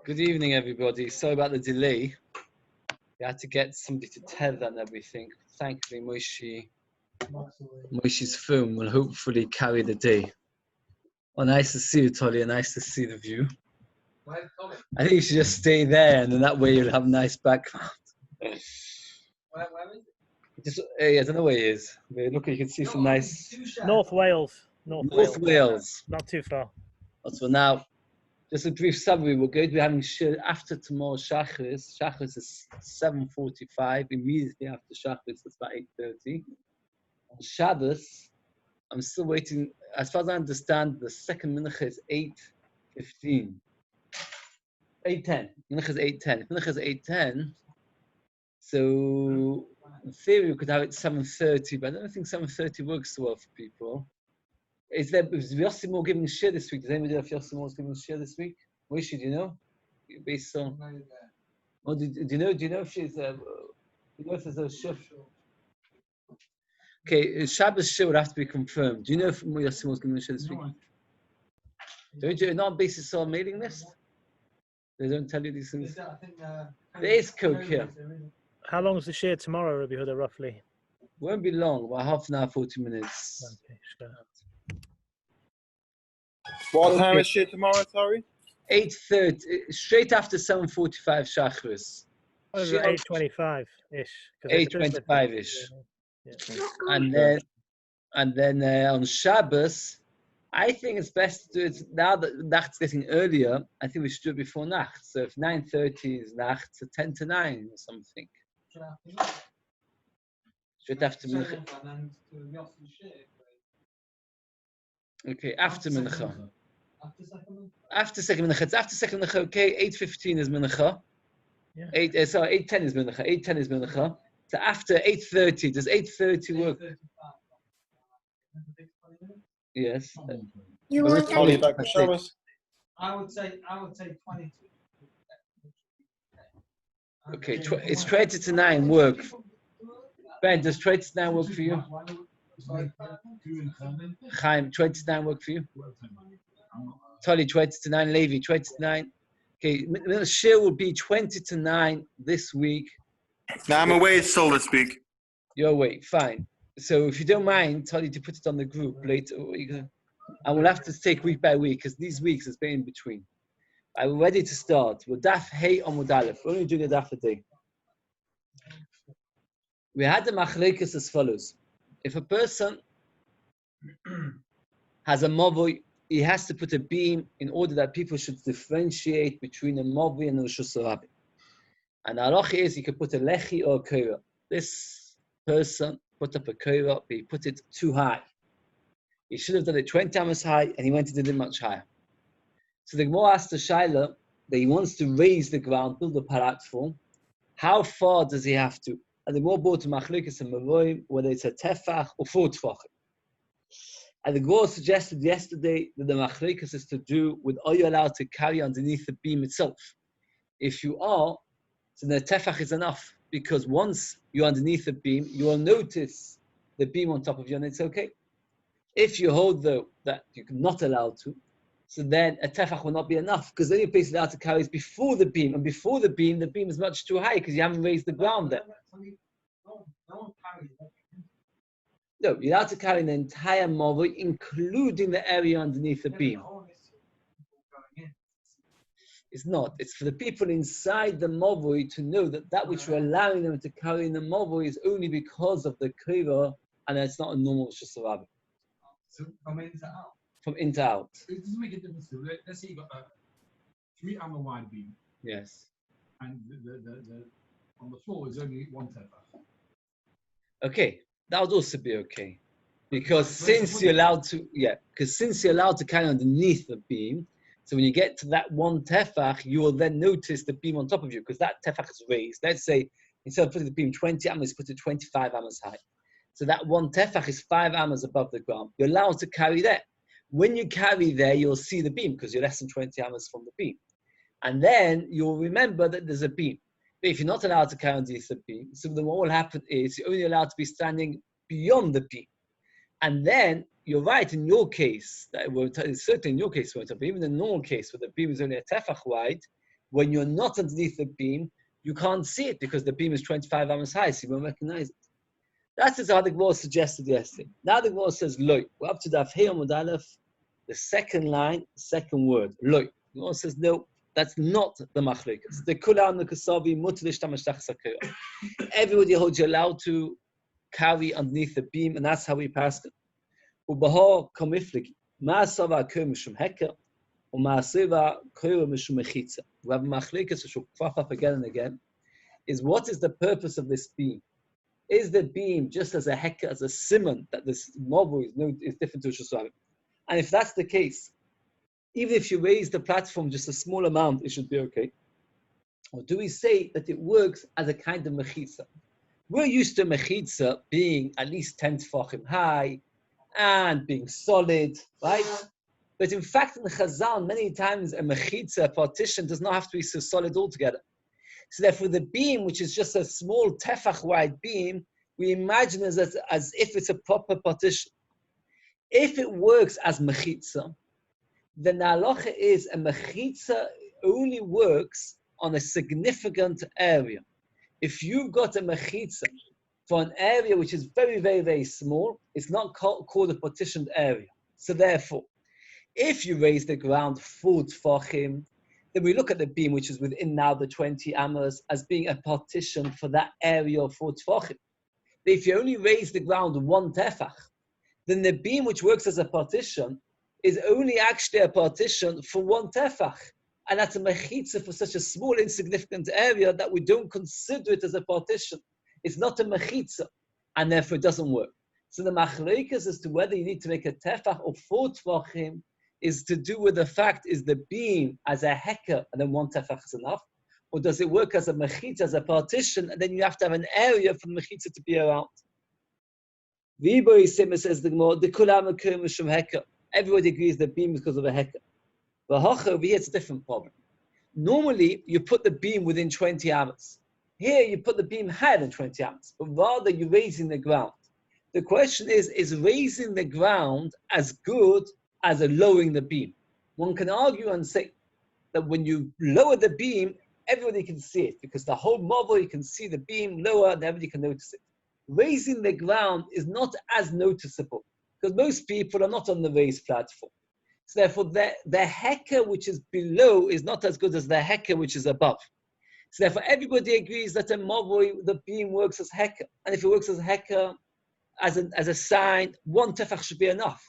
Good evening, everybody. Sorry about the delay. We had to get somebody to tether and everything. Thankfully, Moshe's film will hopefully carry the day. Oh, nice to see you, Tolly. Nice to see the view. I think you should just stay there, and then that way you'll have a nice background. Where is it? Just, I don't know where he is. But look, you can see some nice... North Wales. North Wales. Not too far. So now, just a brief summary. We're going to be having Shiur after tomorrow Shacharis. Shacharis is 7:45. Immediately after Shacharis, it's about 8:30. On Shabbos, I'm still waiting. As far as I understand, the second mincha is 8:15. 8:10. Mincha is 8:10. Mincha is 8:10. So in theory, we could have it 7:30, but I don't think 7:30 works so well for people. Is Yosimor giving Shiur this week? Does anybody know if Yosimor is giving Shiur this week? Moshe, do you know? Based on. Oh, do you know? Do you know if she's? Do you know if there's a Shiur? Okay, Shabbos Shiur would have to be confirmed. Do you know if Yosimor is giving Shiur this week? Don't you? Not basis on mailing list. They don't tell you these things. There is coke here. How long is the Shiur tomorrow, Rabbi Yehuda, roughly? Won't be long. About half an hour, 40 minutes. Okay, sure. What time is Shiur tomorrow, sorry? 8:30, straight after 7:45 Shacharis. Over 8:25-ish. 8:25-ish. Yeah. And then on Shabbos, I think it's best to do it now that Nacht's getting earlier. I think we should do it before Nacht. So if 9:30 is Nacht, so 10 to 9 or something. Straight after Mincha. Okay, after Mincha. After second Mincha. It's after second Mincha. Okay, 8:15 is Mincha. Yeah. 8:10 is Mincha. 8:10 is Mincha. So after 8:30, does 8:30 work? Yes. You want Holly back to Shabbos? I would say 22. Okay, it's 20 to 9 work. Ben, does 20 to 9 work for you? Chaim, 20 to 9 work for you? Tolly, 20 to 9. Levi, 20 to 9. Okay, Shiur will be 20 to 9 this week. No, I'm away still this week. You're away, fine. So if you don't mind, Tolly, to put it on the group later. And we'll have to take week by week, because these weeks has been in between. I'm ready to start. We're Daf Hey Amud Aleph. We're only doing a Daf a day. We had the machlekes as follows. If a person has a mavoi, he has to put a beam in order that people should differentiate between a mavoi and a reshus rabbi. And the halacha is you can put a lechi or a koira. This person put up a koira, but he put it too high. He should have done it 20 amos high, and he went and did it much higher. So the Gemara asked the Shaila that he wants to raise the ground, build a platform. How far does he have to? And the Gemara brought to machlekes and mavoim, whether it's a tefach or 4 tefachim. And the Gemara suggested yesterday that the machlekes is to do with, are you allowed to carry underneath the beam itself? If you are, so the tefach is enough, because once you're underneath the beam, you will notice the beam on top of you, and it's okay. If you hold, though, that you're not allowed to, so then a tefach will not be enough, because the only place you're allowed to carry is before the beam, and before the beam is much too high, because you haven't raised the ground there. No, you're allowed to carry the entire mavoi, including the area underneath the beam. It's not. It's for the people inside the mavoi to know that that which you're allowing them to carry in the mavoi is only because of the koira, and it's not a normal reshus rabbi. So from in to out. From in to out. It doesn't make a difference. Let's say you got a 3 amma wide beam. Yes. And the on the floor is only 1 tefach. Okay, that would also be okay, because since you're allowed to carry underneath the beam, so when you get to that 1 tefach, you will then notice the beam on top of you, because that tefach is raised. Let's say instead of putting the beam 20 ammas, put it 25 ammas high. So that 1 tefach is 5 ammas above the ground. You're allowed to carry that. When you carry there, you'll see the beam, because you're less than 20 ammas from the beam. And then you'll remember that there's a beam. But if you're not allowed to carry underneath the beam, so then what will happen is you're only allowed to be standing beyond the beam. And then you're right in your case, that certainly in your case, but even in the normal case where the beam is only a tefach wide, when you're not underneath the beam, you can't see it because the beam is 25 amos high, so you won't recognize it. That's how the Gemara suggested yesterday. Now the Gemara says, Loi. We're up to Daf Hey Amud Aleph, the second line, second word, Loi. The Gemara says, no, that's not the machlekas. The kulam the kasavi mutlish tamashtach sakira. Everybody holds you allowed to carry underneath the beam, and that's how we passed it. Ubahor komifliki. Ma'asava kir mishum heker, u'ma'aseva kir mishum mechitza. We have machlekas which will crop up again and again. Is what is the purpose of this beam? Is the beam just as a heker, as a simon that this mobile is different to Rosh Hashanah? And if that's the case, even if you raise the platform just a small amount, it should be okay. Or do we say that it works as a kind of mechitza? We're used to mechitza being at least 10 tefachim high and being solid, right? But in fact, in the Chazal, many times a mechitza, a partition, does not have to be so solid altogether. So therefore, the beam, which is just a small tefach wide beam, we imagine as if it's a proper partition. If it works as mechitza, then the halacha is a mechitza only works on a significant area. If you've got a mechitza for an area which is very, very, very small, it's not called a partitioned area. So therefore, if you raise the ground 4 tefachim, then we look at the beam, which is within now the 20 amos, as being a partition for that area of 4 tefachim. But if you only raise the ground 1 tefach, then the beam which works as a partition is only actually a partition for 1 tefach. And that's a mechitza for such a small, insignificant area that we don't consider it as a partition. It's not a mechitza, and therefore it doesn't work. So the machleikas as to whether you need to make a tefach or 4 tefachim is to do with the fact, is the beam as a heker and then 1 tefach is enough? Or does it work as a mechitza, as a partition, and then you have to have an area for the mechitza to be around? V'ibori Sima says the Gemara, the kulam akum mishum heker. Everybody agrees the beam is because of a heker. But hocha over here, it's a different problem. Normally, you put the beam within 20 amos. Here, you put the beam higher than 20 amos, but rather you're raising the ground. The question is raising the ground as good as lowering the beam? One can argue and say that when you lower the beam, everybody can see it, because the whole model, you can see the beam lower and everybody can notice it. Raising the ground is not as noticeable, because most people are not on the raised platform. So therefore, the heker which is below is not as good as the heker which is above. So therefore, everybody agrees that a mobile, the beam works as heker. And if it works as heker, as a sign, 1 tefach should be enough.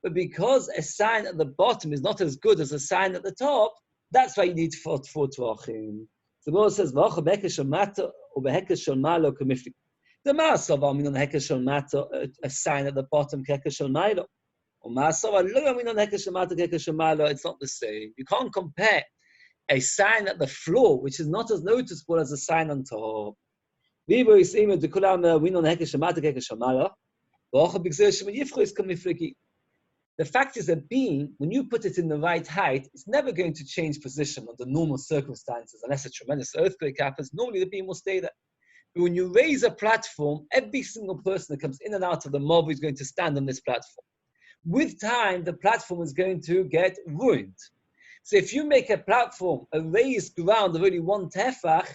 But because a sign at the bottom is not as good as a sign at the top, that's why you need 4 tefachim. So the Gemara says, "V'acha beheker shel mata or beheker shel malo k'miflik." The ma'asava minon heker shel mata, a sign at the bottom, heker shel malo. Or ma'asava lo minon heker shel mata, heker shel malo. It's not the same. You can't compare a sign at the floor, which is not as noticeable as a sign on top. The fact is, a beam, when you put it in the right height, it's never going to change position under normal circumstances, unless a tremendous earthquake happens. Normally, the beam will stay there. But when you raise a platform, every single person that comes in and out of the mob is going to stand on this platform. With time, the platform is going to get ruined. So if you make a platform, a raised ground of only 1 tefach,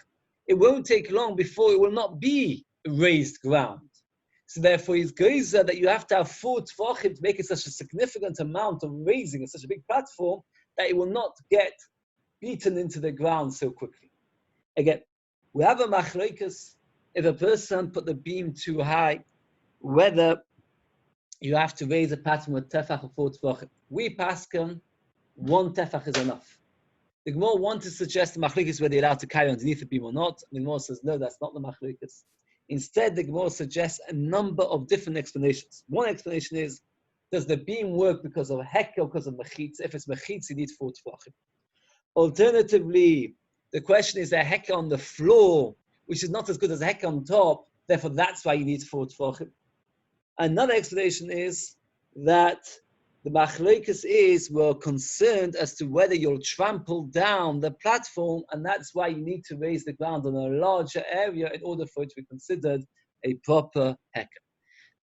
it won't take long before it will not be raised ground. So therefore, it's geyser that you have to have 4 tefachim to make it such a significant amount of raising such a big platform that it will not get beaten into the ground so quickly. Again, we have a machleikus. If a person put the beam too high, whether you have to raise a platform with tefach or 4 tefachim. We pasken 1 tefach is enough. The Gemara wants to suggest the machleikus whether they're allowed to carry underneath the beam or not. The Gemara says, no, that's not the machleikus. Instead, the Gemara suggests a number of different explanations. One explanation is, does the beam work because of heker or because of mechitza? If it's mechitza, you need 4 tefachim. Alternatively, the question is a heker on the floor, which is not as good as a heker on top, therefore that's why you need 4 tefachim. Another explanation is that the machleikus is, we're concerned as to whether you'll trample down the platform, and that's why you need to raise the ground on a larger area in order for it to be considered a proper heker.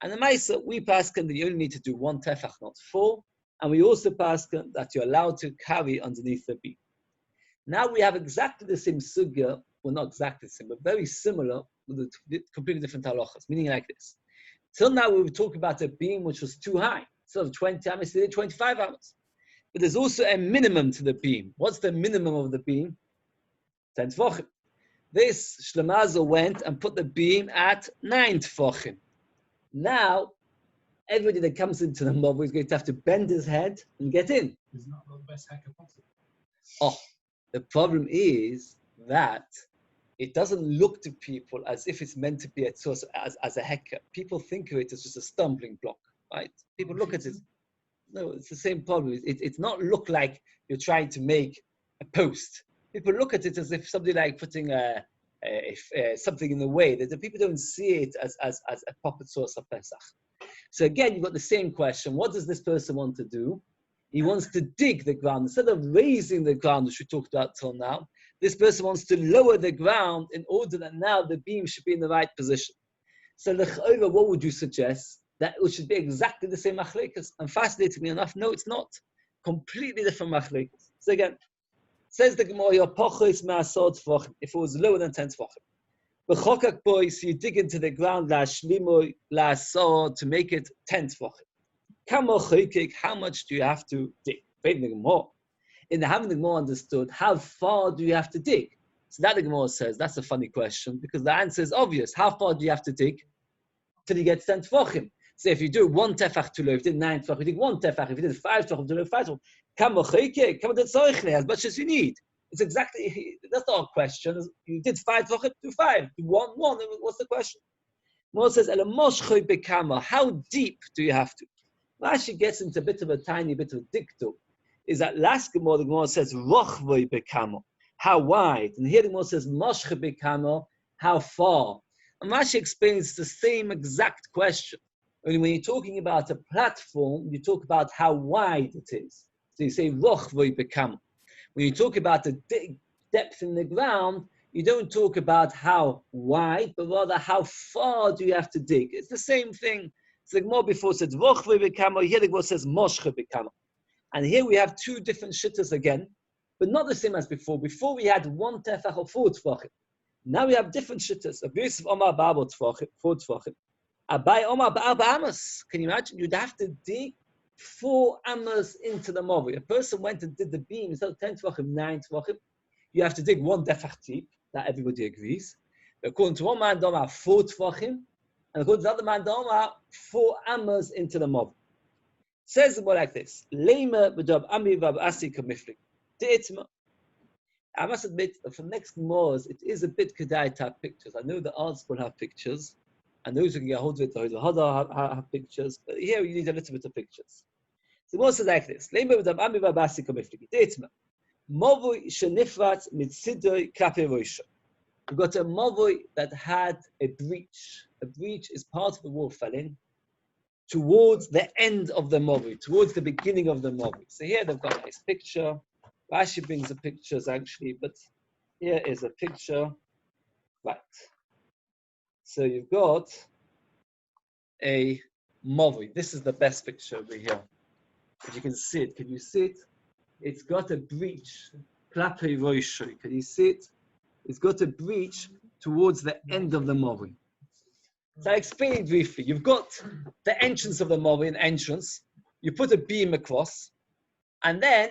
And the Maisa, we paskin that you only need to do 1 tefach, not 4. And we also paskin that you're allowed to carry underneath the beam. Now we have exactly the same sugya, well, not exactly the same, but very similar with the completely different halachas, meaning like this. Till now we were talking about a beam which was too high. Instead of 20 amos, they did 25 amos. But there's also a minimum to the beam. What's the minimum of the beam? 10 tefachim. This Shlemazel went and put the beam at 9 tefachim. Now, everybody that comes into the mob is going to have to bend his head and get in. It's not the best hacker possible. Oh, the problem is that it doesn't look to people as if it's meant to be a source as a hecker. People think of it as just a stumbling block, right? People look at it. No, it's the same problem. It's not look like you're trying to make a post. People look at it as if somebody like putting something in the way. The people don't see it as a proper source of Pesach. So again, you've got the same question. What does this person want to do? He wants to dig the ground. Instead of raising the ground, which we talked about till now, this person wants to lower the ground in order that now the beam should be in the right position. So what would you suggest? That it should be exactly the same machlekas. And fascinatingly enough, no, it's not. Completely different machlekas. So again, says the Gemara, if it was lower than 10 tefachim. B'chokak boy, so you dig into the ground, to make it 10 tefachim. How much do you have to dig? In the Having the Gemara understood, how far do you have to dig? So that the Gemara says, that's a funny question, because the answer is obvious. How far do you have to dig till you get 10 tefachim? So if you do 1 tefach to low, if you did 9 tefach, you dig 1 tefach. If you did 5 tefach to low, 5 tefach. As much as you need. It's exactly, that's not a question. You did 5 tefach, do 5. Do 1. What's the question? Moses says, how deep do you have to? Rashi gets into a bit of a tiny bit of dictum. Is that last Gemara, the Gemara says, rochvoi bekamo, how wide? And here the Gemara says, moshche bekamo, how far? And Rashi explains the same exact question. When you're talking about a platform, you talk about how wide it is. So you say, rochvoi bekamo. When you talk about the depth in the ground, you don't talk about how wide, but rather how far do you have to dig. It's the same thing. So the Gemara before said, rochvoi bekamo, here the Gemara says, moshche bekamo. And here we have 2 different shittas again, but not the same as before. Before we had 1 tefach or 4 tefachim. Now we have different shittas. Abai Yosef Omar Ba'abo tefachim, 4 tefachim. Abai Omar Ba'arba amos. Can you imagine? You'd have to dig 4 amos into the mobi. A person went and did the beam instead of 10 tefachim, 9 tefachim. You have to dig 1 tefach deep. That everybody agrees. According to one man, Doma 4 tefachim, and according to the other man, Doma 4 amos into the mobi. Says more like this. Lema b'dab ami v'ab asi kamiflik. De'itma. I must admit that for next Mors, it is a bit kedai to have pictures. I know the arts will have pictures, and those who can get hold of it, the Hada have pictures, but here you need a little bit of pictures. So Mors is like this. Lema b'dab ami v'ab asi kamiflik. De'itma. Movoi shenifrat mitzidoi klape roisha. We've got a movoi that had a breach. A breach is part of the wall fell in towards the end of the movie, towards the beginning of the movie. So here they've got a nice picture. Rashi brings the pictures actually, but here is a picture. Right. So you've got a movie. This is the best picture over here. If you can see it, can you see it? It's got a breach. Klape roisho. Can you see it? It's got a breach towards the end of the movie. So I explain it briefly. You've got the entrance of the mobi, an entrance. You put a beam across, and then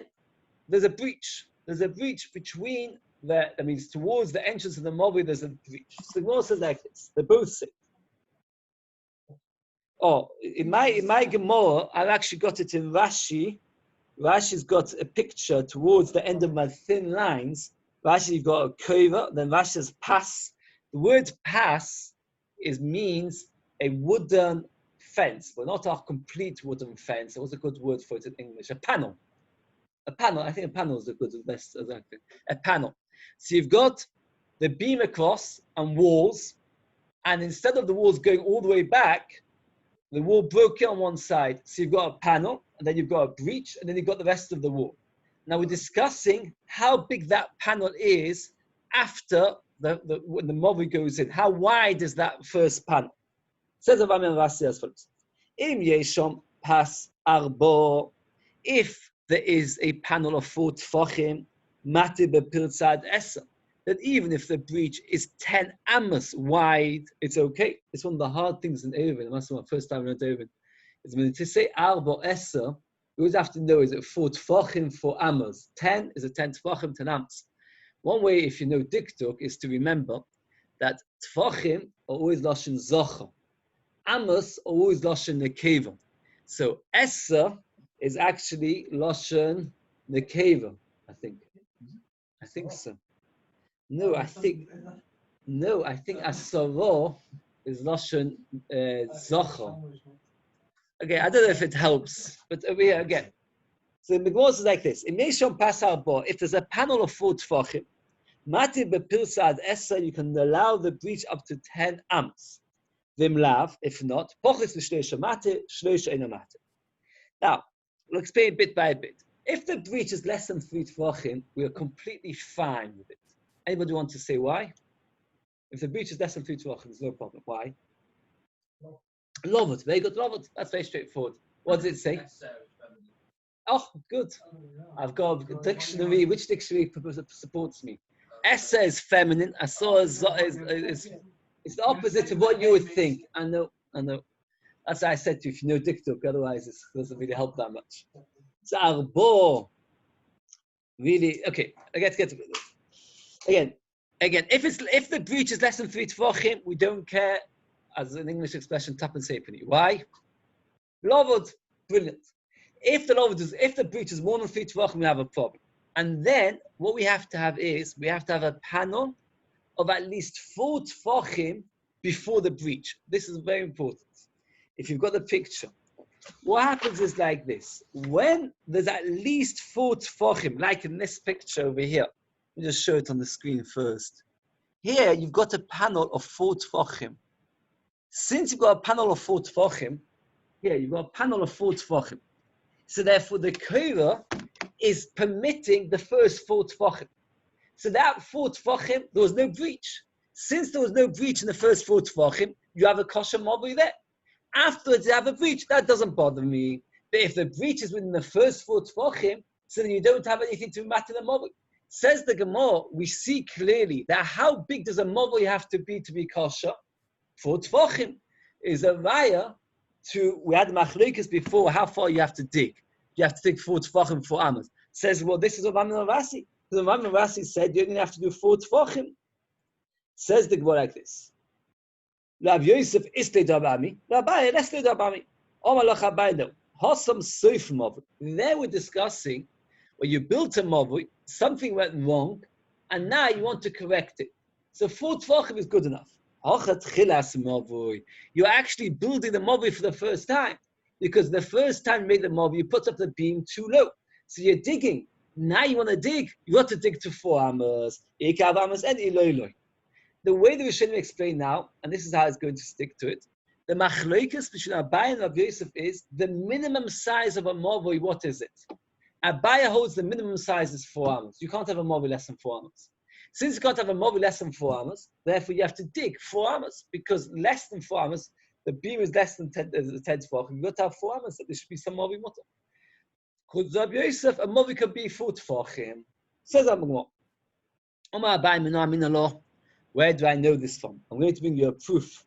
there's a breach. There's a breach between that means towards the entrance of the mobi, there's a breach. So the Gemara says like this. They both say. Oh, in my Gemara, I've actually got it in Rashi. Rashi's got a picture towards the end of my thin lines. Rashi, you've got a kova, then Rashi says pass. The word pass means a wooden fence, but not a complete wooden fence. What's a good word for it in English? A panel. A panel. I think a panel is the best exactly. A panel. So you've got the beam across and walls, and instead of the walls going all the way back, the wall broke on one side. So you've got a panel, and then you've got a breach, and then you've got the rest of the wall. Now we're discussing how big that panel is after when the mobi goes in. How wide is that first panel? Says Rabbi Rasi as follows. Im yeshom pas arbo, if there is a panel of 4 tfachim, mati bepiltzad esa, that even if the breach is 10 amos wide, it's okay. It's one of the hard things in Eiruvin. That's my first time in Eiruvin. It's when to say arbo esa, you always have to know, is it 4 tfachim, 4 amos? 10 is a 10 tfachim, 10 amos. One way, if you know diktuk, is to remember that tfachim are always lashon zocha. Amos are always lashon nekeva. So esa is actually lashon nekeva, I think. I think so. No, I think asaro is lashon zocha. Okay, I don't know if it helps, but over here again. So the Gemara is like this: in Meishon Pasal Bo, if there's a panel of 4 tfachim, mati bepilsad esa, you can allow the breach up to 10 ams. Vimlav, if not, pochis v'shleisha mati, shleisha ina mati. Now, we'll explain bit by bit. If the breach is less than 3 tfachim, we are completely fine with it. Anybody want to say why? If the breach is less than 3 tfachim, there's no problem. Why? Love it. Very good. Love it. That's very straightforward. What does it say? Oh, good. I've got a dictionary. Which dictionary supports me? Essa is feminine. Asa is it's the opposite of what you would think. I know. That's why I said to you, if you know diktuk, otherwise it doesn't really help that much. So arbo, really, okay, I get to again, if the breach is less than 3 tefachim, we don't care, as an English expression, tap and say penny. Why? Loved, brilliant. If the breach is more than 3 tefachim, we have a problem. And then what we have to have is a panel of at least 4 tefachim before the breach. This is very important. If you've got the picture, what happens is like this. When there's at least 4 tefachim, like in this picture over here, let me just show it on the screen first. Here, you've got a panel of 4 tefachim. Since you've got a panel of 4 tefachim, here, you've got a panel of 4 tefachim. So therefore, the Korah is permitting the first 4 tefachim. So that 4 tefachim, there was no breach. Since there was no breach in the first 4 tefachim, you have a kosher mobile there. Afterwards, you have a breach. That doesn't bother me. But if the breach is within the first 4 tefachim, so then you don't have anything to matter the mobile. Says the Gemara, we see clearly that how big does a mobile have to be kosher? 4 tefachim is a raya to, we had machlokes before, how far you have to dig. You have to dig 4 tefachim, 4 amos. Says, well, this is what Rabbi Rasi. The Rabbi Rasi said you only have to do 4 tefachim. Says the Gemara like this. Rav Yosef isle dabami, Rabbi lesle dabami. Omalach Abai no. Hasam soif mavui. There we're discussing when you built a mavui, something went wrong, and now you want to correct it. So 4 tefachim is good enough. Hachat chilas mavui. You're actually building the mavui for the first time, because the first time you made the mavui, you put up the beam too low. So you're digging. Now you want to dig. You want to dig to 4 amos, ikav amos, and iloiloi. The way the Rishonim explain now, and this is how it's going to stick to it, the machlokes between Abai and Rav Yosef is the minimum size of a mavui. What is it? Abai holds the minimum size is 4 amos. You can't have a mavui less than 4 amos. Since you can't have a mavui less than 4 amos, therefore you have to dig 4 amos, because less than 4 amos, the beam is less than 10 tefachim. You've got to have 4 amos, so there should be some mavui mutter. Because Rav Yosef, a mavui could be 4 tefachim. Says Amar Abai Mina Min Allah. Where do I know this from? I'm going to bring you a proof.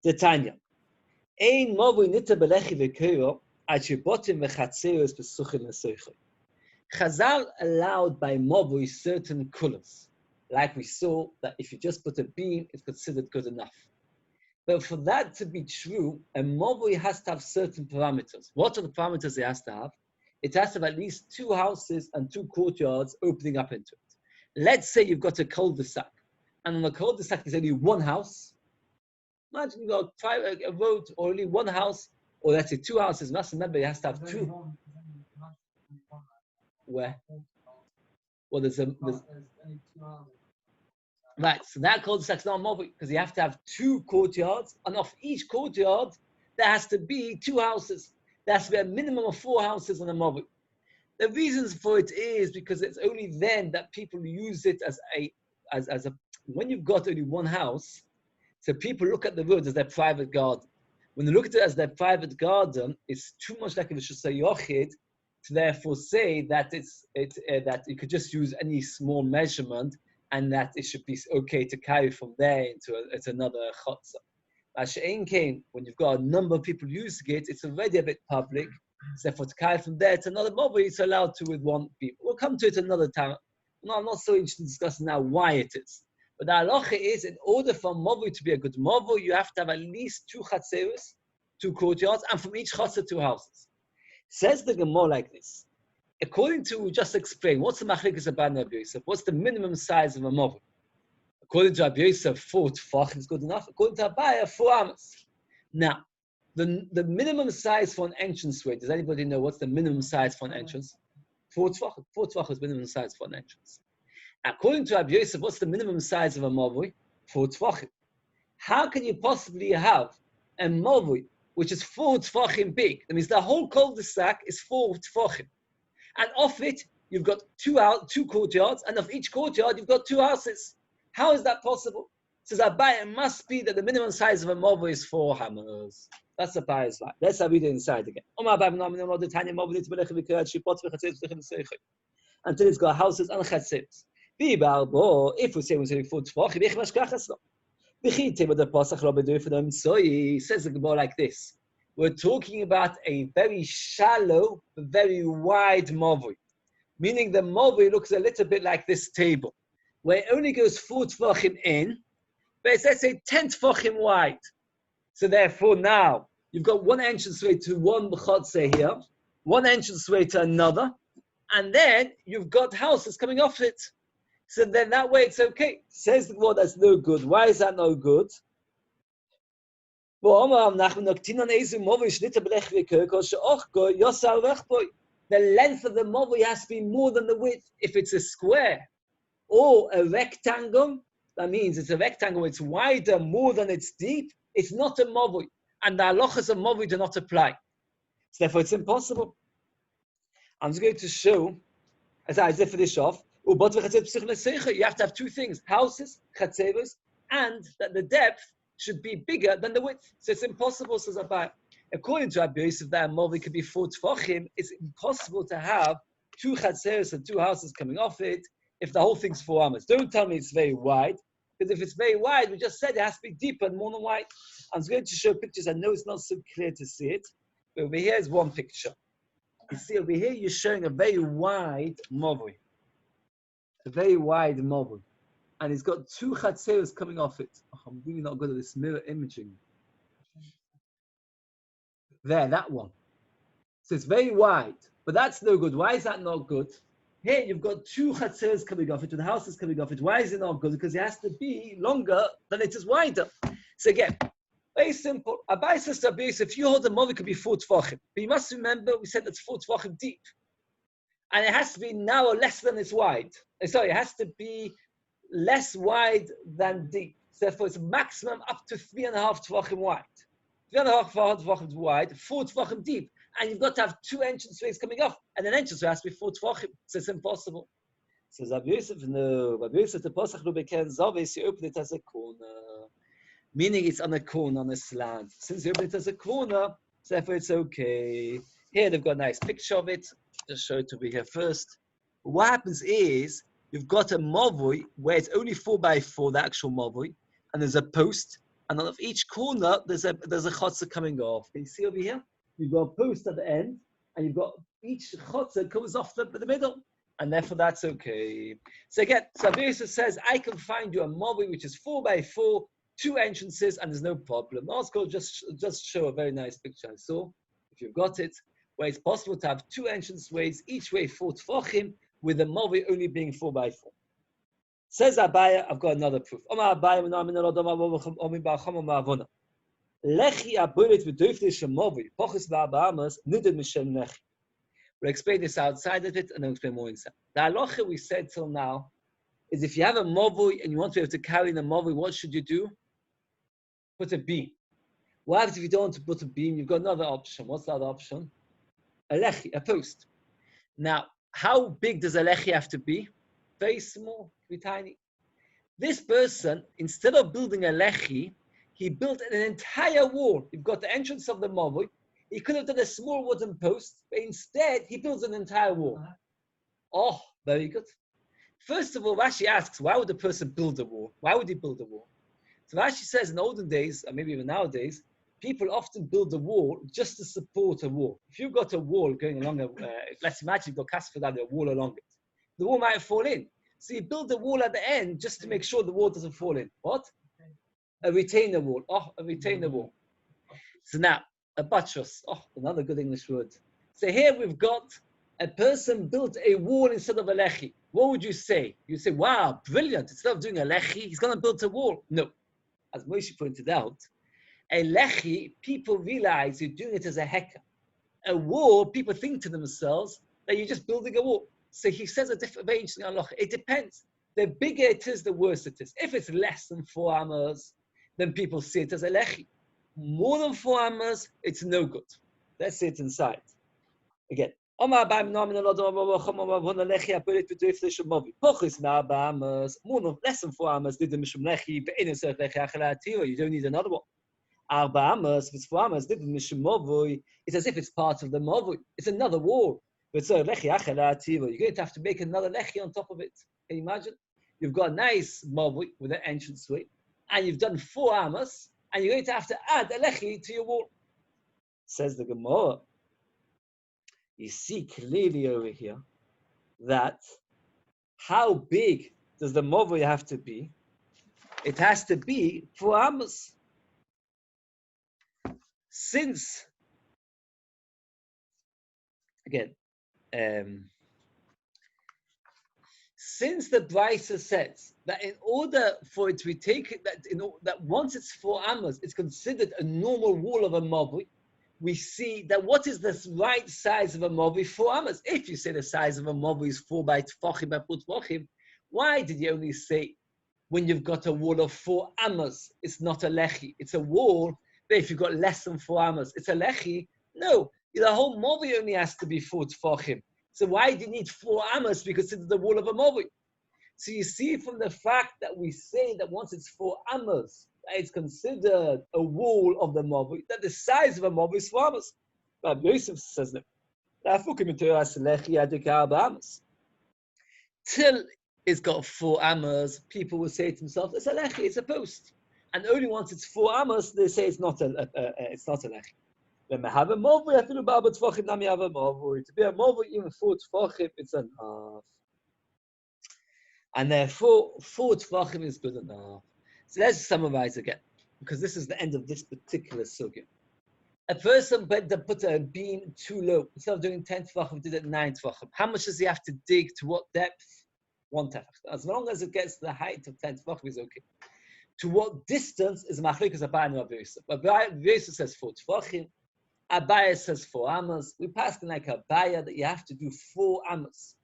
The Tanya. Ein mavui nita belechi v'keiro achibotim v'chatzeros besuchim v'soichim. Chazal allowed by mavui certain colors. Like we saw that if you just put a beam, it's considered good enough. But for that to be true, a mavui has to have certain parameters. What are the parameters it has to have? It has to have at least 2 houses and 2 courtyards opening up into it. Let's say you've got a cul-de-sac. And on the cul-de-sac there's only 1 house. Imagine you've got a road or only 1 house, or let's say 2 houses. You must remember, it has to have 2. Where? Well, there's right, so that cul-de-sac is not a mavui, because you have to have 2 courtyards, and off each courtyard there has to be 2 houses. There has to be a minimum of 4 houses on a mavui. The reasons for it is because it's only then that people use it as a when you've got only 1 house, So people look at the road as their private garden. When they look at it as their private garden, it's too much like a Rishus HaYochid to therefore say that that you could just use any small measurement and that it should be okay to carry from there into another chotzer. Masha'en came, when you've got a number of people using it, it's already a bit public. So therefore, to carry from there to another mobile, it's allowed to with one people. We'll come to it another time. No, I'm not so interested in discussing now why it is. But the halacha is, in order for a mobile to be a good mobile, you have to have at least 2 chatzeros, 2 courtyards, and from each chatzer 2 houses. Says the Gemara like this. According to, we just explained, what's the machlekes about Rabbi Yosef? What's the minimum size of a mobile? According to Rabbi Yosef, 4 tefach is good enough. According to Abaya, 4 amas. Now, the minimum size for an entranceway, does anybody know what's the minimum size for an entrance? 4 tefach. 4 tefach is minimum size for an entrance. According to Rabbi Yosef, what's the minimum size of a mavoi? 4 tefachim. How can you possibly have a mavoi which is 4 tefachim big? That means the whole cul-de-sac is 4 tefachim. And off it, you've got 2 courtyards, and of each courtyard, you've got 2 houses. How is that possible? Says Abai, it must be that the minimum size of a mavoi is 4 hammers. That's the Abaya's line. Let's read it inside again. Until it's got houses and chatzeros. If we say we're saying 4 tefachim, says the Gemara like this. We're talking about a very shallow, very wide mavoi. Meaning the mavoi looks a little bit like this table, where it only goes 4 tefachim in, but it's, let's say, 10 tefachim wide. So therefore now, you've got one entranceway to one chotzer here, one entranceway to another, and then you've got houses coming off it. So then that way it's okay. Says the word that's no good. Why is that no good? The length of the mavoi has to be more than the width. If it's a square or a rectangle, that means it's a rectangle, it's wider more than it's deep, it's not a mavoi. And the halachas of mavoi do not apply. So therefore it's impossible. I'm just going to show, as I finish off, you have to have 2 things, houses, chatzeros, and that the depth should be bigger than the width. So it's impossible, says Abai. According to Rabbi Yosef, that a mavoi could be 4 tefachim. It's impossible to have 2 chatzeros and 2 houses coming off it if the whole thing's 4 amas. Don't tell me it's very wide, because if it's very wide, we just said it has to be deeper and more than wide. I'm just going to show pictures. I know it's not so clear to see it, but over here is one picture. You see over here, you're showing a very wide mavoi. A very wide mavoi. And it's got 2 chatzeros coming off it. Oh, I'm really not good at this mirror imaging. There, that one. So it's very wide, but that's no good. Why is that not good? Here you've got 2 chatzeros coming off it, with the houses coming off it. Why is it not good? Because it has to be longer than it is wider. So again, very simple. Abai says to Rabbi Yosef, if you hold the mavoi, it could be 4 tefachim. But you must remember, we said that's 4 tefachim deep. And it has to be now or less than it's wide. Sorry, it has to be less wide than deep. So therefore, it's maximum up to 3.5 tefachim wide. 3.5 tefachim wide, 4 tefachim deep. And you've got to have 2 entranceways coming off. And an entranceway has to be 4 tefachim. So it's impossible. Says Rabbi Yosef, no. Rabbi Yosef, the Pasach lo beken zaves, you open it as a corner. Meaning it's on a corner, on a slant. Since you open it as a corner, so therefore it's okay. Here they've got a nice picture of it. Just show it over here first. What happens is, you've got a mavoi where it's only 4x4, the actual mavoi, and there's a post, and on each corner there's a chotzer coming off. Can you see over here? You've got a post at the end, and you've got each chotzer comes off the middle, and therefore that's okay. So again, Rabbi Yosef says, I can find you a mavoi which is 4x4, 2 entrances, and there's no problem. Also, just show a very nice picture I saw, if you've got it, where it's possible to have 2 entranceways, each way 4 tefachim, with the mavoi only being 4x4. Says Abaya, I've got another proof. We'll explain this outside of it and then explain more inside. The halacha we said till now is if you have a mavoi and you want to be able to carry in a mavoi, what should you do? Put a beam. What happens if you don't want to put a beam? You've got another option. What's the other option? A lechi, a post. Now, how big does a lechi have to be? Very small, very tiny. This person, instead of building a lechi, he built an entire wall. You've got the entrance of the Mavoi. He could have done a small wooden post, but instead he builds an entire wall. Oh, very good. First of all, Rashi asks, why would a person build a wall? Why would he build a wall? So Rashi says in olden days, or maybe even nowadays, people often build a wall just to support a wall. If you've got a wall going along, let's imagine you've got a wall along it. The wall might fall in. So you build the wall at the end just to make sure the wall doesn't fall in. What? A retainer wall. Oh, a retainer wall. So now, a buttress. Oh, another good English word. So here we've got a person built a wall instead of a lechi. What would you say? You say, wow, brilliant. Instead of doing a lechi, he's going to build a wall. No. As Moshe pointed out, a lechi, people realize you're doing it as a heka. A wall, people think to themselves that you're just building a wall. So he says a different way in Allah. It depends. The bigger it is, the worse it is. If it's less than 4 amas, then people see it as a lechi. More than 4 amas, it's no good. Let's see it inside. Again. More than less than 4 amas, did the mishum lechi, but in a certain lechi, you don't need another one. Arba amas, if it's 4 amas, did the mishum movui, it's as if it's part of the movui. It's another wall. But so lechi you're going to have to make another lechi on top of it. Can you imagine? You've got a nice movui with an entranceway, and you've done 4 amas, and you're going to have to add a lechi to your wall. Says the Gemara. You see clearly over here that how big does the movui have to be? It has to be 4 amas. Since, again, since the Brisa says that in order for it to be taken, that once it's 4 amas, it's considered a normal wall of a movui, we see that what is the right size of a movui? 4 amas. If you say the size of a movui is 4 by tfachim by tfachim, why did you only say when you've got a wall of 4 amas, it's not a lechi? It's a wall. But if you've got less than 4 amas, it's a lechi. No, the whole movui only has to be 4 tfachim. So why do you need 4 amas? Because it's the wall of a movui. So you see from the fact that we say that once it's 4 amas, it's considered a wall of the movui, that the size of a movui is 4 amas. But Yosef says no. Till it's got 4 amas, people will say to themselves, it's a lechi, it's a post. And only once it's 4 amas, they say it's not a lechi. When we have a movui, I feel about tfachim, now we have a movui. To be a movui, even 4 tfachim, it's enough. And therefore, 4 tfachim is good enough. So let's summarize again, because this is the end of this particular sugya. A person put a beam too low. Instead of doing 10 tfachim, did it 9 tfachim. How much does he have to dig? To what depth? 1 tefach. As long as it gets to the height of 10 tfachim, is okay. To what distance is machlokes Abaye and Rabbi Yosef? Rabbi Yosef says 4 tfachim. Abaye says 4 amas. We passed like Abaye that you have to do 4 amas.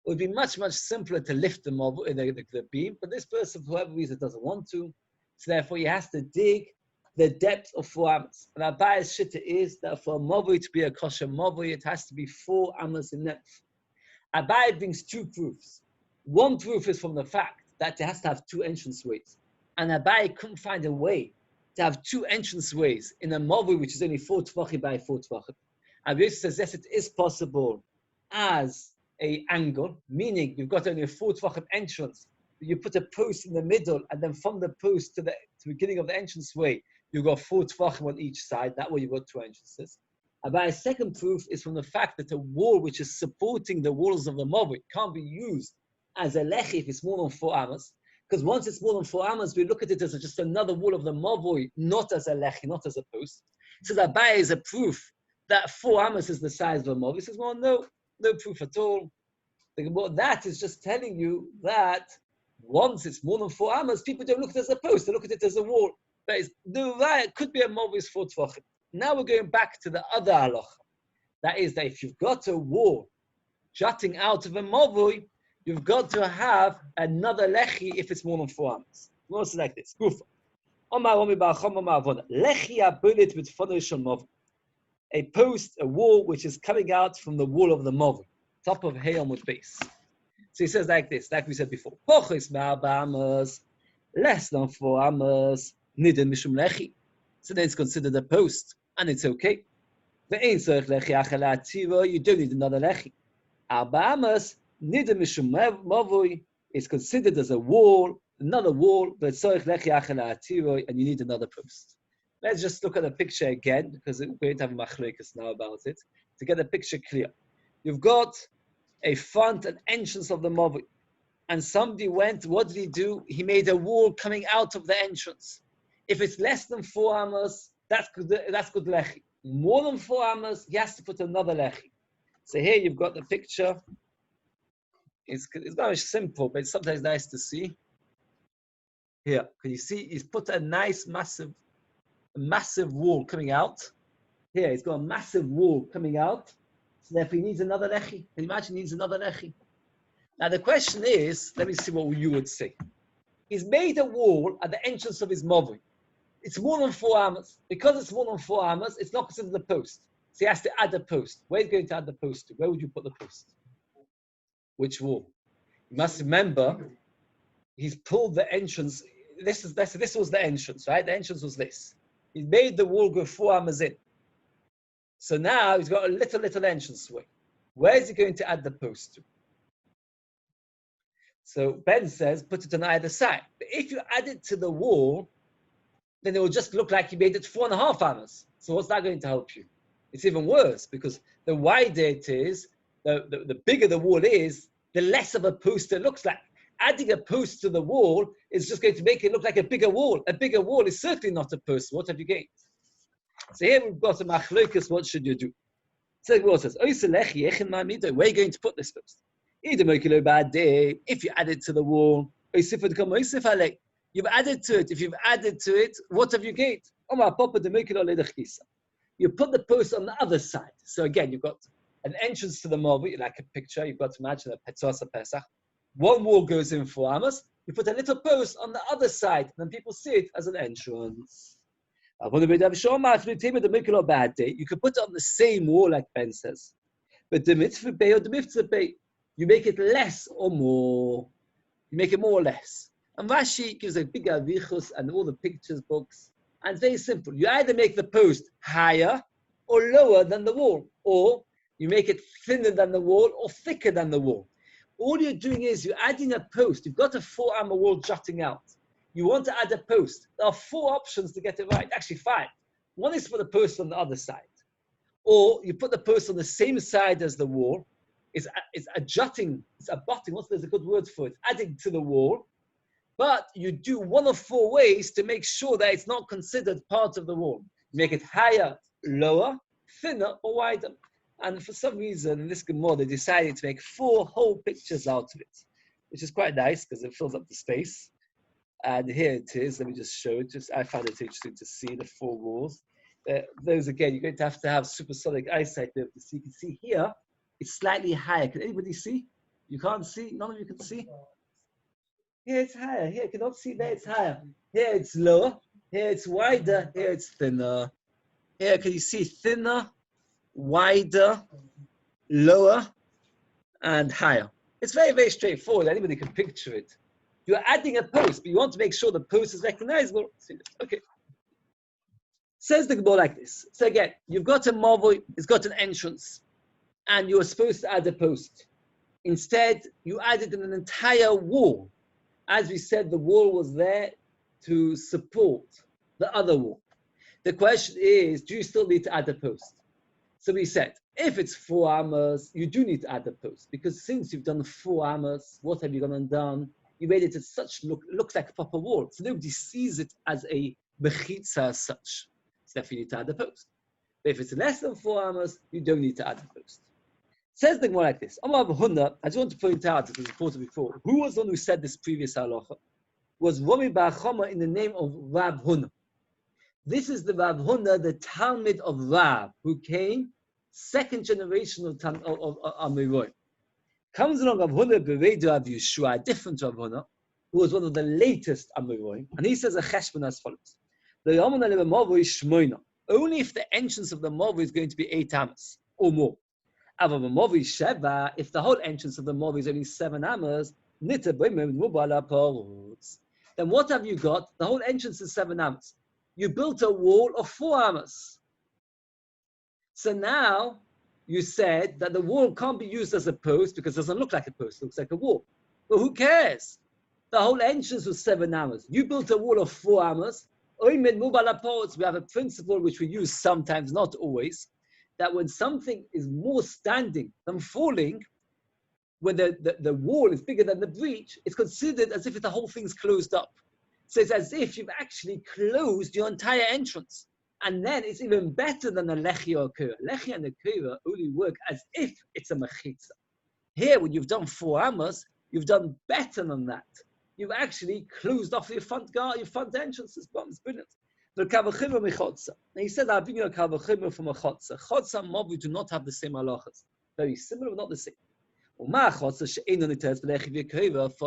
It would be much, much simpler to lift the beam, but this person, for whatever reason, doesn't want to. So therefore, he has to dig the depth of 4 amas. And Abaye's shitta is that for a movui to be a kosher movui, it has to be 4 amas in depth. Abaye brings 2 proofs. One proof is from the fact that it has to have 2 entranceways. And Abaye couldn't find a way to have 2 entranceways in a movui which is only 4 tfachim by 4 tfachim. Rabbi Yosef says, yes, it is possible as a angle, meaning you've got only a 4 tfachim entrance. You put a post in the middle, and then from the post to the beginning of the entranceway, you've got 4 tfachim on each side. That way you've got 2 entrances. Abaye's second proof is from the fact that a wall which is supporting the walls of the movui can't be used as a lechi if it's more than 4 amas. Because once it's more than 4 amas, we look at it as just another wall of the movui, not as a lechi, not as a post. So that Abaye is a proof that 4 amas is the size of a movui. He says, well, no proof at all. That is just telling you that once it's more than 4 amas, people don't look at it as a post, they look at it as a wall. But it could be a movui 4 tfachim. Now we're going back to the other halacha. That is that if you've got a wall jutting out of a movui, you've got to have another lechi if it's more than 4 amas. Also like this. Gufa. Lechi abulit with fonishon movui. A post, a wall which is coming out from the wall of the movui, top of Hayomut base. So he says like this, like we said before. Pochis ma'arba amas, less than 4 amas. nidin mishum lechi. So then it's considered a post, and it's okay. Ve'ein tzorich lechi achal ha'atira, you don't need another lechi. Arba amas, nidin mishum mavui, is considered as a wall, another wall, but tzorich lechi achal ha'atira, and you need another post. Let's just look at the picture again, because we're going to have a machlokas now about it, to get the picture clear. You've got a front and entrance of the mavui. And somebody went, what did he do? He made a wall coming out of the entrance. If it's less than 4 amas, that's good lechi. More than 4 amas, he has to put another lechi. So here you've got the picture. It's very simple, but it's sometimes nice to see. Here, can you see? He's put a nice, massive wall coming out. Here, he's got a massive wall coming out. So therefore he needs another lechi. Can you imagine he needs another lechi? Now the question is, let me see what you would say. He's made a wall at the entrance of his mavui. It's more than 4 amas. Because it's more than 4 amas, it's not considered a post. So he has to add a post. Where are you going to add the post to? Where would you put the post? Which wall? You must remember, he's pulled the entrance. This was the entrance, right? The entrance was this. He made the wall go 4 amas in. So now he's got a little entrance way. Where is he going to add the post to? So Ben says, put it on either side. But if you add it to the wall, then it will just look like you made it 4.5 amas. So what's that going to help you? It's even worse, because the wider it is, the bigger the wall is, the less of a post it looks like. Adding a post to the wall is just going to make it look like a bigger wall. A bigger wall is certainly not a post. What have you gained? So here we've got a machlokas, what should you do? So the says, where are you going to put this post? If you add it to the wall, you've added to it. If you've added to it, what have you gained? You put the post on the other side. So again, you've got an entrance to the mavui, like a picture. You've got to imagine a Petzosa Pesach. One wall goes in 4 amas. You put a little post on the other side, and then people see it as an entrance. You could put it on the same wall, like Ben says. But the mitzvah bay or the mitzvah bay, you make it less or more. You make it more or less. And Rashi gives a big avichus and all the pictures books. And it's very simple. You either make the post higher or lower than the wall, or you make it thinner than the wall or thicker than the wall. All you're doing is you're adding a post. You've got a 4 amma wall jutting out. You want to add a post. There are 4 options to get it right. Actually 5. One is for the post on the other side. Or you put the post on the same side as the wall. It's a jutting, it's a butting. There's a good word for it? Adding to the wall. But you do 1 of 4 ways to make sure that it's not considered part of the wall. You make it higher, lower, thinner, or wider. And for some reason, in this Gemara, they decided to make 4 whole pictures out of it, which is quite nice because it fills up the space. And here it is. Let me just show it. I found it interesting to see the 4 walls. Those, again, you're going to have supersonic eyesight to be able to see. You can see here, it's slightly higher. Can anybody see? You can't see? None of you can see? Here it's higher. Here, you cannot see there, it's higher. Here it's lower. Here it's wider. Here it's thinner. Here, can you see thinner, wider, lower, and higher? It's very, very straightforward. Anybody can picture it. You're adding a post, but you want to make sure the post is recognizable. Okay. Says the Gemara like this. So again, you've got a mavui, it's got an entrance, and you're supposed to add a post. Instead, you added an entire wall. As we said, the wall was there to support the other wall. The question is, do you still need to add a post? So we said, if it's 4 amas, you do need to add a post, because since you've done 4 amas, what have you gone and done? You made it as such looks like a proper wall. So nobody sees it as a bechitza as such. So therefore you need to add a post. But if it's less than 4 amas, you don't need to add a post. Says the Gemara like this. I just want to point out, it was reported before, who was the one who said this previous halacha? Was Yomi bar Chama in the name of Rav Huna. This is the Rav Huna, the Talmud of Rav, who came 2nd generation of Amiroy. Comes along Rav Huna Beredu Rav Yeshua, a different Rav Huna, who was one of the latest Amiroy, and he says a cheshbon as follows: only if the entrance of the mavui is going to be 8 amas or more. If the whole entrance of the mavui is only 7 amas, then what have you got? The whole entrance is 7 amas. You built a wall of 4 amas. So now you said that the wall can't be used as a post because it doesn't look like a post, it looks like a wall. Well, who cares? The whole entrance was 7 amas. You built a wall of 4 amas. We have a principle which we use sometimes, not always, that when something is more standing than falling, when the wall is bigger than the breach, it's considered as if the whole thing's closed up. So it's as if you've actually closed your entire entrance. And then it's even better than a lechi or a kura. Lechi and a kura only work as if it's a mechitza. Here, when you've done 4 amas, you've done better than that. You've actually closed off your front entrance. It's brilliant. The kavachimah mechotza. Now he said, I'll bring you a kavachimah from a chotza. Chotza and mobu do not have the same halachas. Very similar, but not the same. For a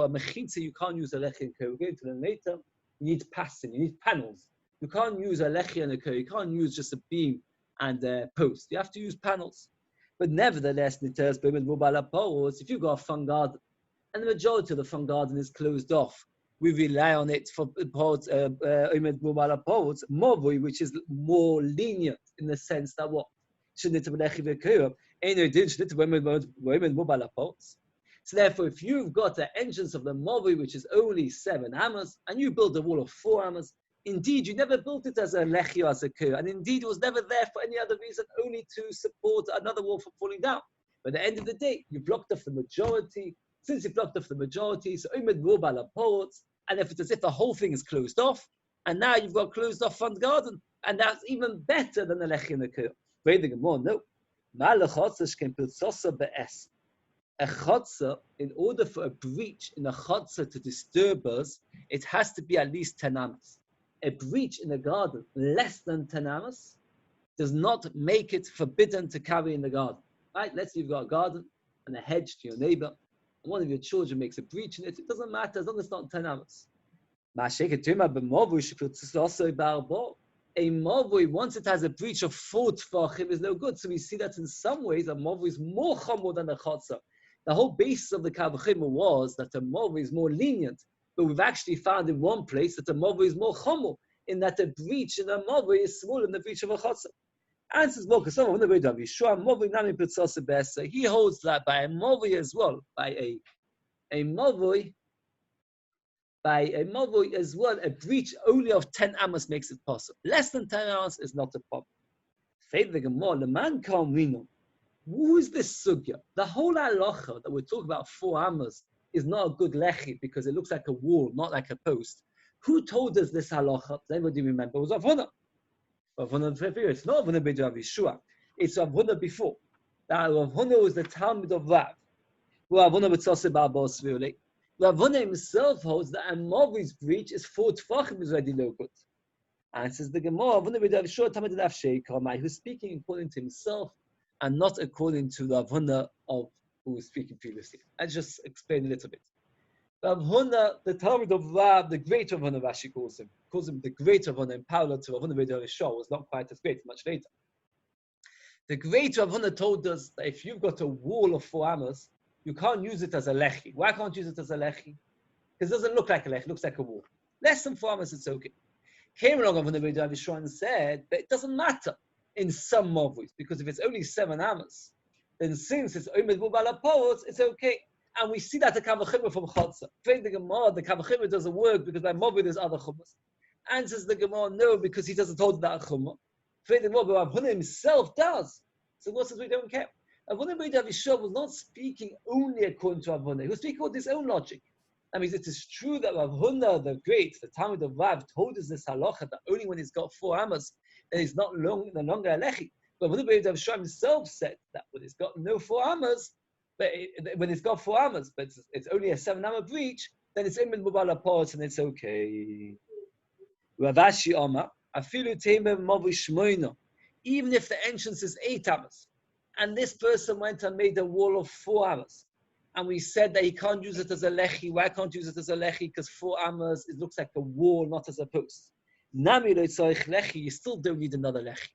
mechitza, you can't use a lechi and kura. We're going to learn later. You need passing, you need panels. You can't use a lechi and a kura. You can't use just a beam and a post. You have to use panels. But nevertheless, if you've got a front garden, and the majority of the front garden is closed off, we rely on it for pots, which is more lenient in the sense that what? So therefore, if you've got the entrance of the Movi, which is only 7 amas, and you build a wall of 4 amas, indeed, you never built it as a lechi or as a kur, and indeed, it was never there for any other reason, only to support another wall from falling down. But at the end of the day, you blocked off the majority. Since you blocked off the majority, so and if it's as if the whole thing is closed off, and now you've got a closed off front garden, and that's even better than the lechi and the kur. No. A chotzer, in order for a breach in a chotzer to disturb us, it has to be at least 10 amas. A breach in a garden less than 10 amas does not make it forbidden to carry in the garden. Right? Let's say you've got a garden and a hedge to your neighbor, and one of your children makes a breach in it. It doesn't matter as long as it's not 10 amas. A mavui, once it has a breach of 4 tefachim, is no good. So we see that in some ways a mavui is more chomer than a chotzer. The whole basis of the kavachim was that a mavui is more lenient, but we've actually found in one place that a mavui is more chomer, in that the breach in a mavui is smaller than the breach of a chotzer. Answers more because someone he holds that by a mavui as well, by a mavui. By a mavui as well, a breach only of 10 amas makes it possible. Less than 10 amas is not a problem. The man can't win. Who is this sugya? The whole halacha that we're talking about 4 amas is not a good lechi because it looks like a wall, not like a post. Who told us this halacha? Does anybody remember? It was Rav Huna. It's not Rav Huna b'Rav Yeshua. It's Rav Huna before. That Rav Huna was the Talmud of Rav. Rav Huna b'tzoseh ba'abos v'olei. Rav Huna himself holds that a mavi's breach is 4 tefachim is already no good. And says the Gemara, Rav Huna b'Rav Yeshua Talmud of Sheikh, who's speaking according to himself and not according to Rav Huna of who was speaking previously. I just explain a little bit. Rav Huna, the Talmud of Rav, the great Rav Huna, Rashi calls him the great Rav Huna, in parallel to Rav Huna b'Rav Yeshua, was not quite as great, much later. The great Rav Huna told us that if you've got a wall of 4 amas, you can't use it as a lechi. Why can't you use it as a lechi? Because it doesn't look like a lechi, it looks like a wall. Less than 4 amas, it's okay. Came along Rav Huna b'Rav Yeshua and said, but it doesn't matter in some mavuis, because if it's only 7 amas, then since it's omed b'balapos, it's okay. And we see that the kavachimah from Chotza. The Gemara, the kavachimah doesn't work because by mavu there's other chumas. Answers the Gemara, no, because he doesn't hold that chumah. The Gemara, but Rav Huna himself does. So what says we don't care? Rav Huna b'Rav Yeshua was not speaking only according to Rav Huna. He was speaking with his own logic. That means it is true that Rav Huna, the great, the Talmud of Rav, told us this halacha that only when he's got 4 amas, then he's no longer a lechi. But Rav Huna b'Rav Yeshua himself said that when he's got no 4 amas, but when it's got 4 amas, but it's only a 7 amma breach, then it's imin mubala pot and it's okay. Rav Ashi Omar, afilu teimah mavu shmoino, even if the entrance is 8 amas, and this person went and made a wall of 4 amas, and we said that he can't use it as a lechi. Why can't you use it as a lechi? Because 4 amas, it looks like a wall, not as a post. Nami lo tzarich lechi, you still don't need another lechi.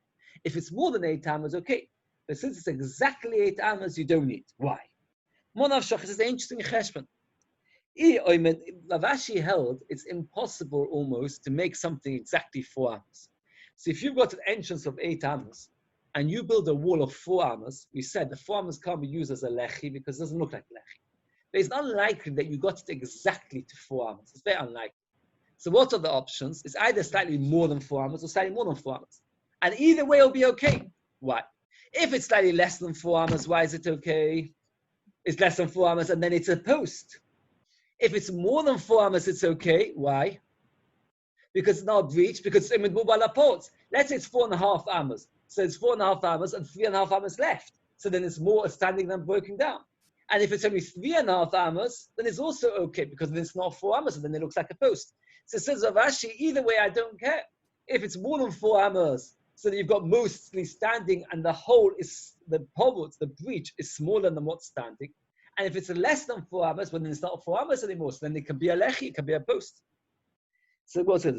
If it's more than 8 amas, okay. But since it's exactly 8 amas, you don't need. Why? Monav Shach is an interesting cheshbon. Ravashi held it's impossible almost to make something exactly 4 amas. So if you've got an entrance of 8 amas and you build a wall of 4 amas, we said the 4 amas can't be used as a lechi because it doesn't look like lechi. But it's unlikely that you got it exactly to 4 amas. It's very unlikely. So what are the options? It's either slightly more than 4 amas or slightly more than 4 amas. And either way will be okay. Why? If it's slightly less than 4 amas, why is it okay? It's less than 4 amas and then it's a post. If it's more than 4 amas, it's okay. Why? Because it's not a breach, because it's imid ports. Let's say it's 4.5 amas. So it's 4.5 amas and 3.5 amas left. So then it's more standing than broken down. And if it's only 3.5 amas, then it's also okay because then it's not 4 amas and then it looks like a post. So it says Ravashi, either way, I don't care. If it's more than 4 amas, so that you've got mostly standing and the hole is, the pivot, the breach is smaller than what's standing. And if it's less than 4 amas, well, then it's not 4 amas anymore. So then it can be a lechi, it can be a post. So what says,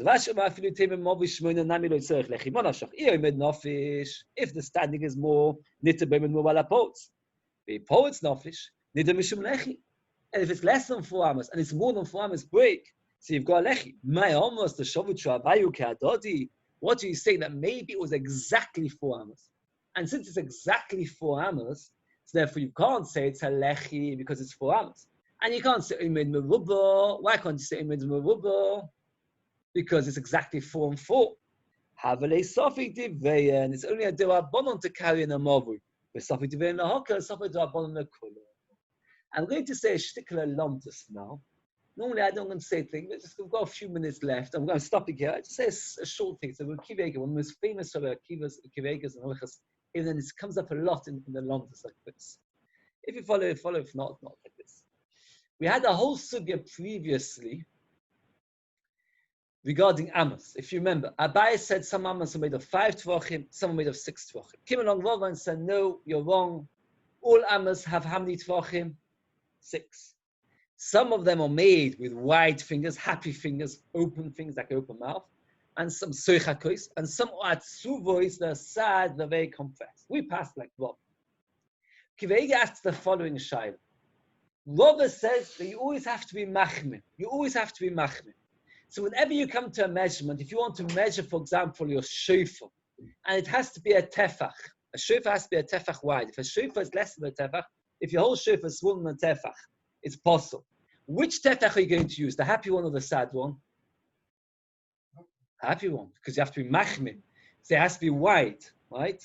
if the standing is more, and if it's less than 4 amas and it's more than 4 amas, break. So you've got a lechi. What are you saying? That maybe it was exactly 4 amas. And since it's exactly 4 amas, so therefore you can't say it's a lechi because it's 4 amas. And you can't say imid merubah. Why can't you say imid merubah? Because it's exactly 4 and 4. Havale sofik diveyan. It's only a derabanan to carry in a mavui. But sofik diveyan lahaka, sofik derabanan lekula. I'm going to say a shtikla lomtus now. Normally I don't want to say things, but just we've got a few minutes left. I'm going to stop it here. I just say a short thing. So Kivega, one of the most famous of Kivegas and Halichas, and then it comes up a lot in the lomtus like this. If you follow, follow. If not, not like this. We had a whole sugya previously regarding amas. If you remember, Abai said some amas are made of 5 tvachim, some are made of 6 tvachim. Came along Rava and said, no, you're wrong. All amas have how many tvachim? 6. Some of them are made with wide fingers, happy fingers, open fingers like open mouth, and some soichakos, and some are tzuvois, they're sad, they're very compressed. We passed like Rava. Kivega asks the following shayla. Rava says that you always have to be machmir. You always have to be machmir. So whenever you come to a measurement, if you want to measure, for example, your shofar, and it has to be a tefach has to be a tefach wide. If a shofar is less than a tefach, if your whole shofar is smaller than a tefach, it's possible. Which tefach are you going to use? The happy one or the sad one? Happy one, because you have to be machmir. So it has to be wide, right?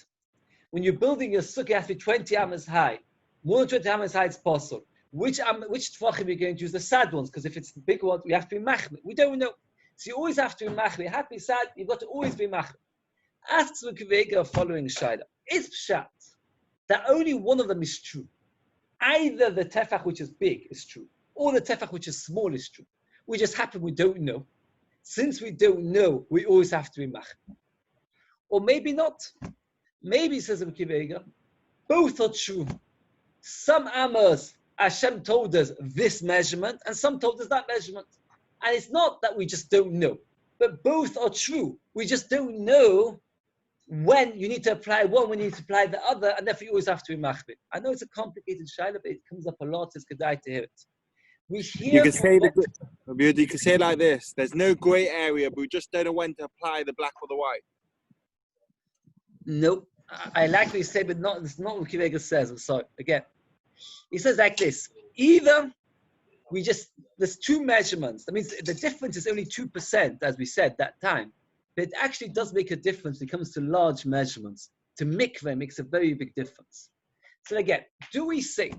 When you're building your sukkah, it has to be 20 amas high. More than 20 amas high, it's possible. Which tvachim are you going to use? The sad ones, because if it's the big one, you have to be machmir. We don't know. So you always have to be machmir. Happy, sad, you've got to always be machmir. Asks the Kivega following shayla. It's pshat that only one of them is true. Either the tefach which is big is true, or the tefach which is small is true. We just happen we don't know. Since we don't know, we always have to be machmir. Or maybe not. Maybe, says the Kivega, both are true. Some amas, Hashem told us this measurement, and some told us that measurement. And it's not that we just don't know, but both are true. We just don't know when you need to apply one, when you need to apply the other, and therefore you always have to be machmir. I know it's a complicated shayla, but it comes up a lot. It's good to hear it. We hear You can say you can say it like this: there's no grey area, but we just don't know when to apply the black or the white. No, I like what you say, but not. It's not what Kivega says. I'm sorry. Again, he says like this: either there's 2 measurements. That means the difference is only 2%, as we said that time. But it actually does make a difference when it comes to large measurements. To mikveh makes a very big difference. So again, do we say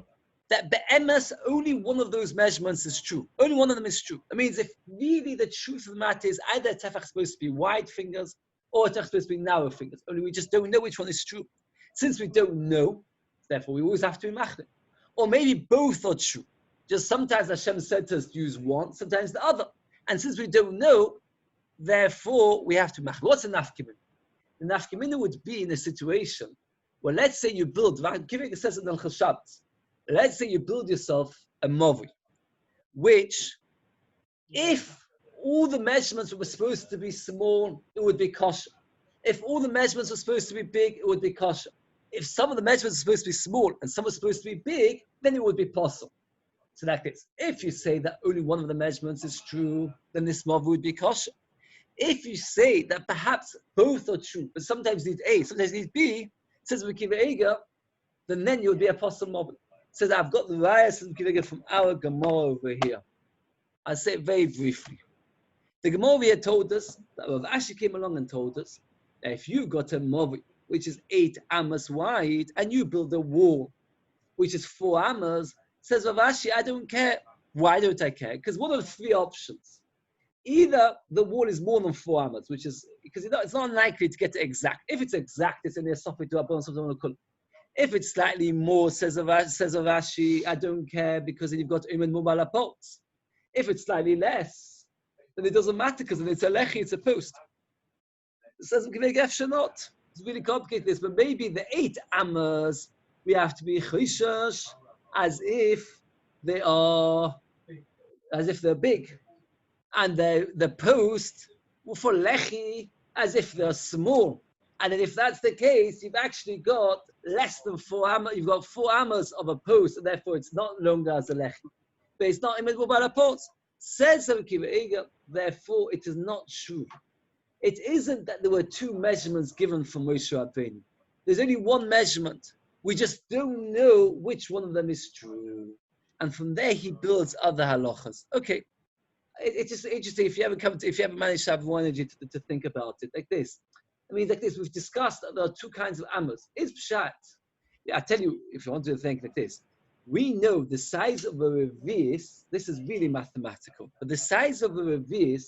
that be'emes, only one of those measurements is true? Only one of them is true. That means if really the truth of the matter is either a tefach is supposed to be wide fingers or a tefach is supposed to be narrow fingers, only we just don't know which one is true. Since we don't know, therefore we always have to be machmir. Or maybe both are true. Just sometimes Hashem said to us to use one, sometimes the other. And since we don't know, therefore we have to machmir. What's a nafkimin? The nafkimin would be in a situation where, let's say you build, Kivega says in Al Chashabbos, let's say you build yourself a movi, which, if all the measurements were supposed to be small, it would be kosher. If all the measurements were supposed to be big, it would be kosher. If some of the measurements are supposed to be small and some are supposed to be big, then it would be possible. So like this. If you say that only one of the measurements is true, then this Mavi would be kosher. If you say that perhaps both are true, but sometimes need A, sometimes need B, says Rekiva Eiger, then you would be apostle Mavi. Says, I've got the raya, says Rekiva Eiger, from our Gemara over here. I'll say it very briefly. The Gemara here told us, that Rav Ashi came along and told us, that if you got a Mavi, which is 8 amas wide, and you build a wall, which is 4 amas, says Rav Ashi, I don't care. Why don't I care? Because what are the 3 options? Either the wall is more than 4 amas, which is, because it's not likely to get to exact. If it's exact, it's in the Sophi to Abon, something on the If it's slightly more, says Rav Ashi, I don't care, because then you've got Umen Mubala posts. If it's slightly less, then it doesn't matter, because then it's a lechi, it's a post. It says not. It's really complicated this, but maybe the 8 amas, we have to be chishash as if they're big. And the post for lechi as if they're small. And then if that's the case, you've actually got less than 4 amas. You've got 4 amas of a post, and therefore it's not longer as a lechi. But it's not imid by a post. Says Rekiva Eiger, therefore it is not true. It isn't that there were 2 measurements given from Moshe Rabbeinu. There's only 1 measurement. We just don't know which one of them is true. And from there he builds other halachas. Okay. It's just interesting if you ever managed to have more energy to think about it like this. I mean, like this, we've discussed that there are 2 kinds of amas. It's pshat. Yeah, I tell you, if you want to think like this, we know the size of a revis, this is really mathematical, but the size of a revis,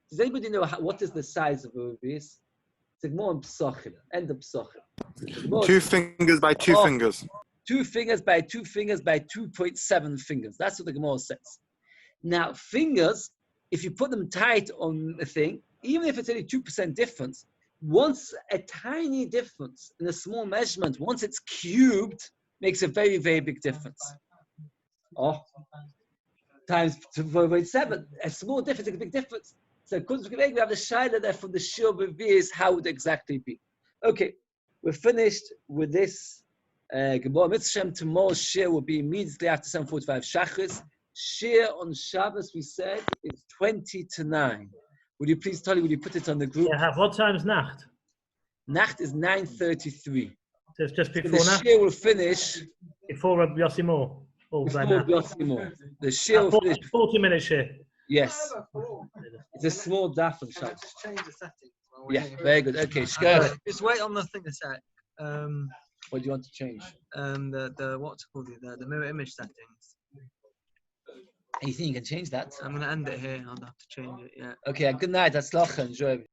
does anybody know what is the size of a revis? It's more in Psachim, end of Psachim. 2 fingers by 2 fingers. 2 fingers by 2 fingers by 2.7 fingers. That's what the Gemara says. Now, fingers, if you put them tight on a thing, even if it's only 2% difference, once a tiny difference in a small measurement, once it's cubed, makes a very, very big difference. Times 2.7, a small difference, a big difference. So, we have the shaila there from the Shiur Revi'is, how would it exactly be? Okay, we're finished with this. Gemara Mitzvah. Tomorrow's Shiur will be immediately after 7:45 Shachris. Shiur on Shabbos, we said, it's 8:50. Would you please, Tali, would you put it on the group? Yeah, what time's Nacht? Nacht is 9:33. So it's just So before the Nacht? Shiur will finish Before Yossi Moore? Or before by Nacht? Yossi Moore. The Shiur will finish. 40-minute Shiur. Yes. It's a small daf on Shabbos. Just change the settings. while we're Yeah, here. very good. Okay, Shkar. Just wait on the thing a sec. What do you want to change? The what's it called, the mirror image settings. You think you can change that? I'm gonna end it here. I'll have to change it. Yeah. Okay, good night. Enjoy.